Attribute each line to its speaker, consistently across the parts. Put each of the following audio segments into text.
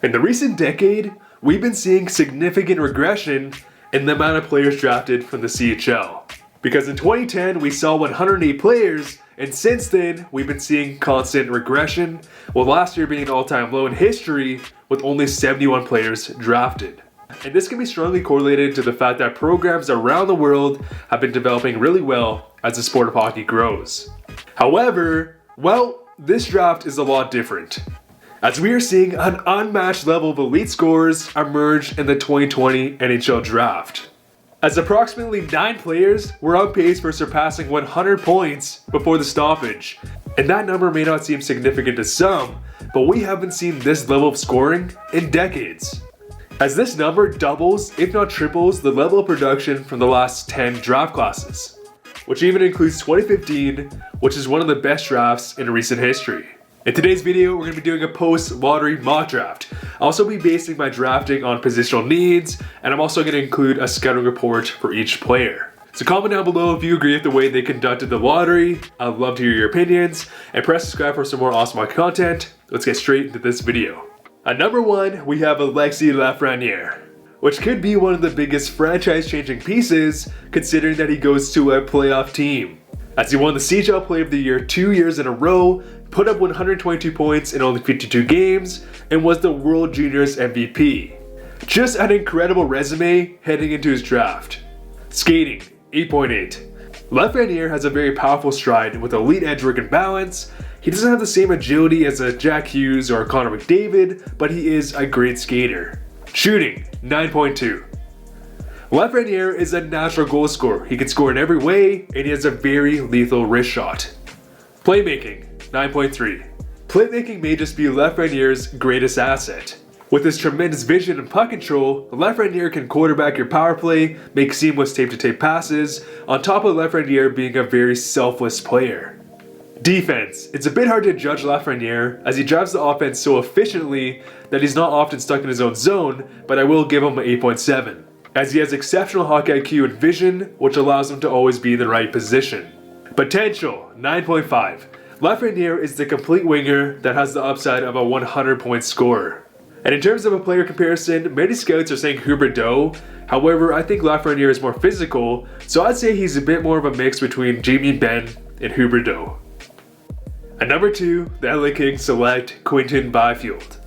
Speaker 1: In the recent decade, we've been seeing significant regression in the amount of players drafted from the CHL. Because in 2010, we saw 108 players, and since then, we've been seeing constant regression, with last year being an all-time low in history with only 71 players drafted. And this can be strongly correlated to the fact that programs around the world have been developing really well as the sport of hockey grows. However, well, this draft is a lot different, as we are seeing an unmatched level of elite scorers emerge in the 2020 NHL draft. As approximately 9 players were on pace for surpassing 100 points before the stoppage, and that number may not seem significant to some, but we haven't seen this level of scoring in decades, as this number doubles, if not triples, the level of production from the last 10 draft classes, which even includes 2015, which is one of the best drafts in recent history. In today's video, we're going to be doing a post-lottery mock draft. I'll also be basing my drafting on positional needs, and I'm also going to include a scouting report for each player. So comment down below if you agree with the way they conducted the lottery. I'd love to hear your opinions, and press subscribe for some more awesome content. Let's get straight into this video. At number 1, we have Alexis Lafreniere, which could be one of the biggest franchise-changing pieces considering that he goes to a playoff team, as he won the CHL Player of the Year 2 years in a row, put up 122 points in only 52 games, and was the World Juniors MVP. Just an incredible resume heading into his draft. Skating, 8.8. Lafreniere has a very powerful stride with elite edge work and balance. He doesn't have the same agility as a Jack Hughes or Connor McDavid, but he is a great skater. Shooting, 9.2. Lafreniere is a natural goal scorer. He can score in every way, and he has a very lethal wrist shot. Playmaking, 9.3. Playmaking may just be Lafreniere's greatest asset. With his tremendous vision and puck control, Lafreniere can quarterback your power play, make seamless tape-to-tape passes, on top of Lafreniere being a very selfless player. Defense. It's a bit hard to judge Lafreniere as he drives the offense so efficiently that he's not often stuck in his own zone, but I will give him an 8.7, as he has exceptional hockey IQ and vision, which allows him to always be in the right position. Potential, 9.5. Lafreniere is the complete winger that has the upside of a 100-point scorer. And in terms of a player comparison, many scouts are saying Huberdeau. However, I think Lafreniere is more physical, so I'd say he's a bit more of a mix between Jamie Benn and Huberdeau. At number 2, the LA Kings select Quinton Byfield.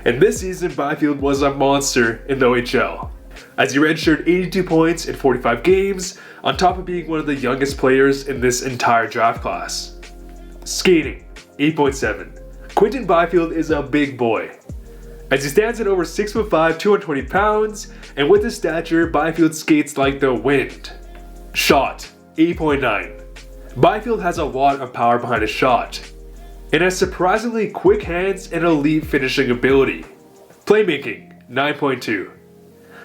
Speaker 1: And this season, Byfield was a monster in the OHL, as he redshirted 82 points in 45 games, on top of being one of the youngest players in this entire draft class. Skating, 8.7. Quinton Byfield is a big boy, as he stands at over 6'5", 220 pounds, and with his stature, Byfield skates like the wind. Shot, 8.9. Byfield has a lot of power behind his shot, and has surprisingly quick hands and elite finishing ability. Playmaking, 9.2.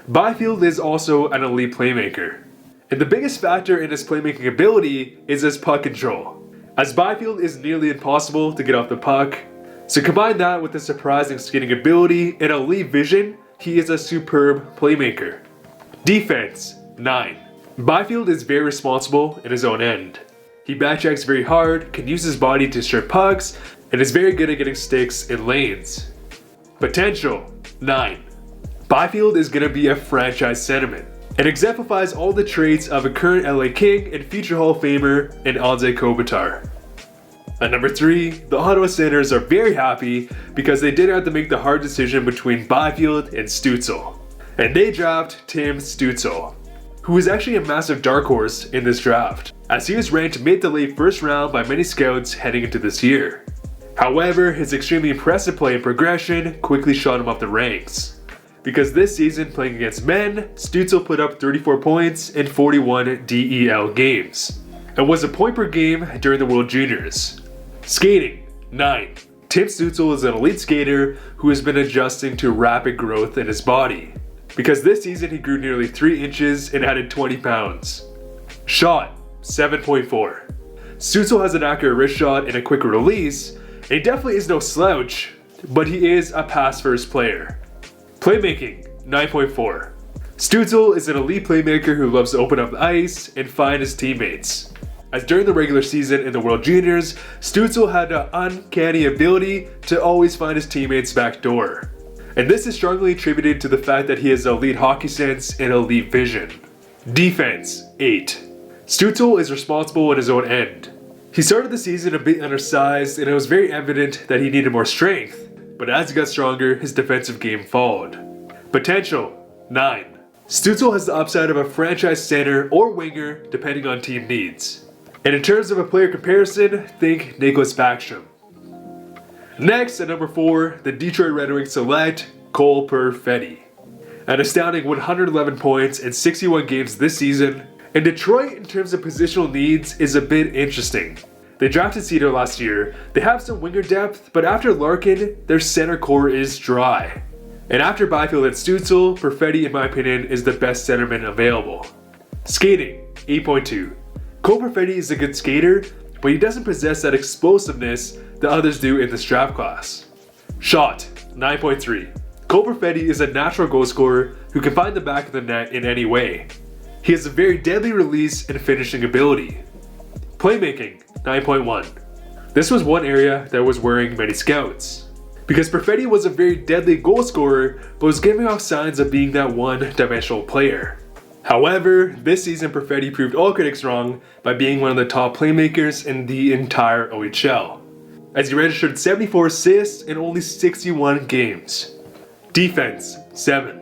Speaker 1: Byfield is also an elite playmaker, and the biggest factor in his playmaking ability is his puck control, as Byfield is nearly impossible to get off the puck. So combine that with his surprising skating ability and elite vision, he is a superb playmaker. Defense, 9. Byfield is very responsible in his own end. He backchecks very hard, can use his body to strip pucks, and is very good at getting sticks in lanes. Potential, 9. Byfield is going to be a franchise sentiment, and exemplifies all the traits of a current LA King and future Hall of Famer in Anze Kopitar. At number 3, the Ottawa Senators are very happy because they didn't have to make the hard decision between Byfield and Stützle, and they draft Tim Stützle, who is actually a massive dark horse in this draft, as he was ranked mid to late first round by many scouts heading into this year. However, his extremely impressive play and progression quickly shot him up the ranks, because this season playing against men, Stützle put up 34 points in 41 DEL games, and was a point per game during the World Juniors. Skating, 9. Tim Stützle is an elite skater who has been adjusting to rapid growth in his body, because this season he grew nearly 3 inches and added 20 pounds. Shot, 7.4. Stützle has an accurate wrist shot and a quick release, and he definitely is no slouch, but he is a pass-first player. Playmaking, 9.4. Stützle is an elite playmaker who loves to open up the ice and find his teammates, as during the regular season in the World Juniors, Stützle had an uncanny ability to always find his teammates' back door. And this is strongly attributed to the fact that he has elite hockey sense and elite vision. Defense, 8. Stützle is responsible in his own end. He started the season a bit undersized, and it was very evident that he needed more strength, but as he got stronger, his defensive game followed. Potential, 9. Stützle has the upside of a franchise center or winger depending on team needs. And in terms of a player comparison, think Nicklas Backstrom. Next, at number 4, the Detroit Red Wings select Cole Perfetti. An astounding 111 points in 61 games this season, and Detroit in terms of positional needs is a bit interesting. They drafted Cedar last year, they have some winger depth, but after Larkin, their center core is dry. And after Byfield and Stützle, Perfetti in my opinion is the best centerman available. Skating, 8.2. Cole Perfetti is a good skater, but he doesn't possess that explosiveness that others do in this draft class. Shot, 9.3. Cole Perfetti is a natural goal scorer who can find the back of the net in any way. He has a very deadly release and finishing ability. Playmaking, 9.1. This was one area that was worrying many scouts, because Perfetti was a very deadly goal scorer but was giving off signs of being that one-dimensional player. However, this season Perfetti proved all critics wrong by being one of the top playmakers in the entire OHL, as he registered 74 assists in only 61 games. Defense, 7.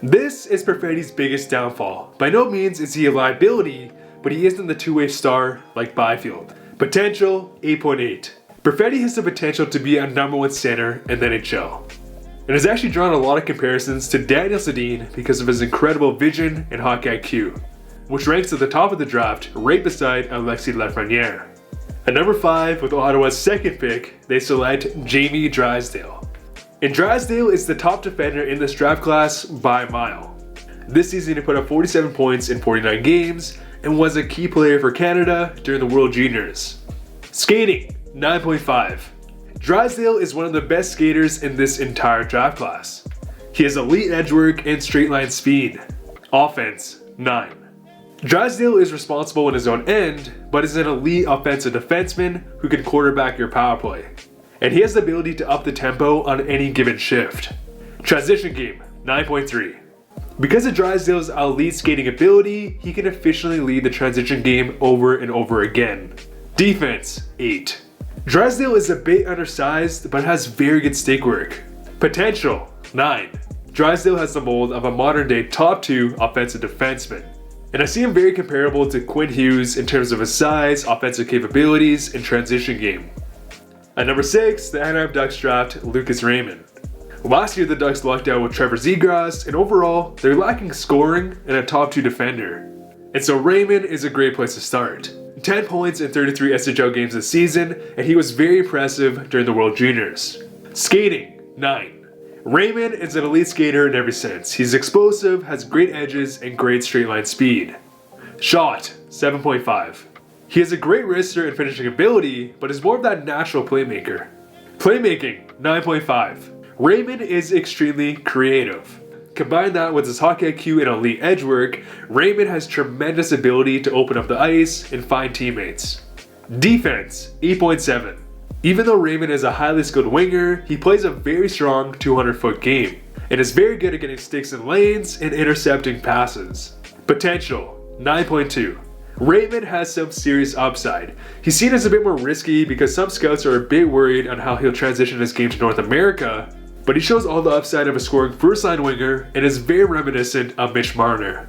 Speaker 1: This is Perfetti's biggest downfall. By no means is he a liability, but he isn't the two-way star like Byfield. Potential, 8.8. Perfetti has the potential to be a number 1 center in the NHL, and has actually drawn a lot of comparisons to Daniel Sedin because of his incredible vision and hockey IQ, which ranks at the top of the draft right beside Alexis Lafreniere. At number 5, with Ottawa's second pick, they select Jamie Drysdale. And Drysdale is the top defender in this draft class by a mile. This season he put up 47 points in 49 games and was a key player for Canada during the World Juniors. Skating, 9.5. Drysdale is one of the best skaters in this entire draft class. He has elite edge work and straight line speed. Offense, 9. Drysdale is responsible in his own end, but is an elite offensive defenseman who can quarterback your power play. And he has the ability to up the tempo on any given shift. Transition game, 9.3. Because of Drysdale's elite skating ability, he can efficiently lead the transition game over and over again. Defense, 8. Drysdale is a bit undersized, but has very good stick work. Potential, 9. Drysdale has the mold of a modern day top 2 offensive defenseman. And I see him very comparable to Quinn Hughes in terms of his size, offensive capabilities, and transition game. At number 6, the Anaheim Ducks draft Lucas Raymond. Last year the Ducks lucked out with Trevor Zegras, and overall, they're lacking scoring and a top 2 defender. And so Raymond is a great place to start. 10 points in 33 SHL games this season, and he was very impressive during the World Juniors. Skating, 9. Raymond is an elite skater in every sense. He's explosive, has great edges, and great straight line speed. Shot, 7.5. He has a great wrister and finishing ability, but is more of that natural playmaker. Playmaking, 9.5. Raymond is extremely creative. Combine that with his hockey IQ and elite edge work, Raymond has tremendous ability to open up the ice and find teammates. Defense, 8.7. Even though Raymond is a highly skilled winger, he plays a very strong 200-foot game, and is very good at getting sticks in lanes and intercepting passes. Potential, 9.2. Raymond has some serious upside. He's seen as a bit more risky because some scouts are a bit worried on how he'll transition his game to North America, but he shows all the upside of a scoring first-line winger and is very reminiscent of Mitch Marner.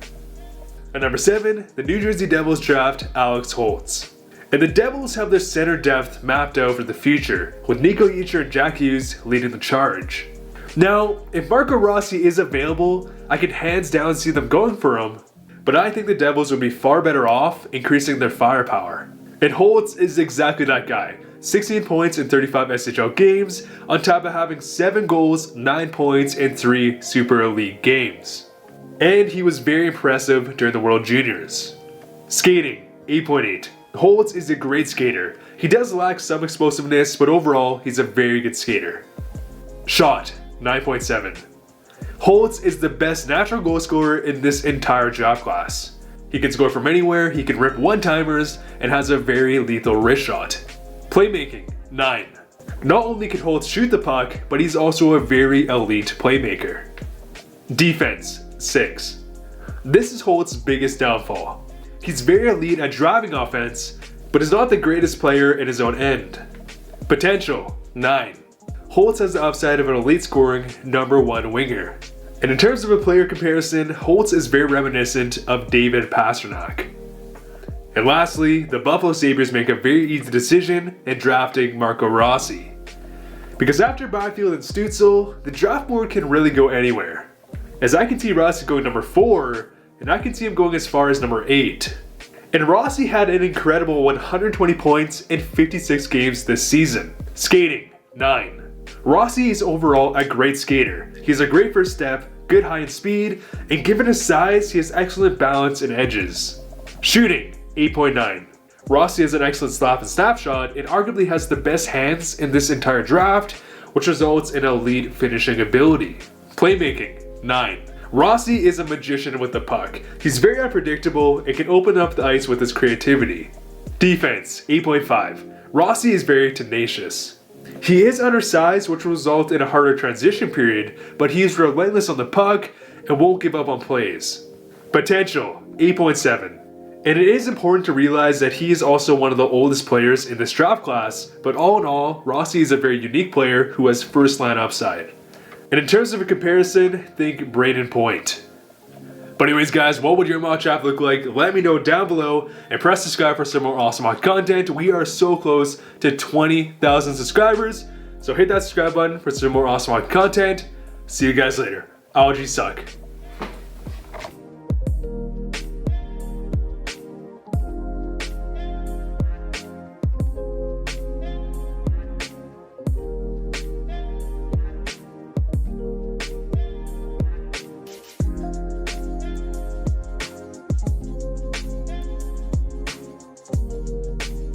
Speaker 1: At number 7, the New Jersey Devils draft Alex Holtz. And the Devils have their center depth mapped out for the future, with Nico Hischier and Jack Hughes leading the charge. Now, if Marco Rossi is available, I can hands down see them going for him, but I think the Devils would be far better off increasing their firepower. And Holtz is exactly that guy. 16 points in 35 SHL games, on top of having 7 goals, 9 points in 3 Super Elite games. And he was very impressive during the World Juniors. Skating, 8.8. Holtz is a great skater. He does lack some explosiveness, but overall, he's a very good skater. Shot, 9.7. Holtz is the best natural goal scorer in this entire draft class. He can score from anywhere, he can rip one-timers, and has a very lethal wrist shot. Playmaking, 9. Not only can Holtz shoot the puck, but he's also a very elite playmaker. Defense, 6. This is Holtz's biggest downfall. He's very elite at driving offense, but is not the greatest player in his own end. Potential, 9. Holtz has the upside of an elite scoring #1 winger. And in terms of a player comparison, Holtz is very reminiscent of David Pastrnak. And lastly, the Buffalo Sabres make a very easy decision in drafting Marco Rossi. Because after Byfield and Stützle, the draft board can really go anywhere. As I can see Rossi going #4, and I can see him going as far as #8. And Rossi had an incredible 120 points in 56 games this season. Skating, 9. Rossi is overall a great skater. He has a great first step, good high end speed, and given his size, he has excellent balance and edges. Shooting, 8.9. Rossi has an excellent slap and snapshot and arguably has the best hands in this entire draft, which results in elite finishing ability. Playmaking, 9. Rossi is a magician with the puck. He's very unpredictable and can open up the ice with his creativity. Defense, 8.5. Rossi is very tenacious. He is undersized, which will result in a harder transition period, but he is relentless on the puck and won't give up on plays. Potential, 8.7. And it is important to realize that he is also one of the oldest players in this draft class, but all in all, Rossi is a very unique player who has first line upside. And in terms of a comparison, think Brayden Point. But anyways guys, what would your mock draft look like? Let me know down below and press subscribe for some more awesome mock content. We are so close to 20,000 subscribers, so hit that subscribe button for some more awesome mock content. See you guys later. Algae suck.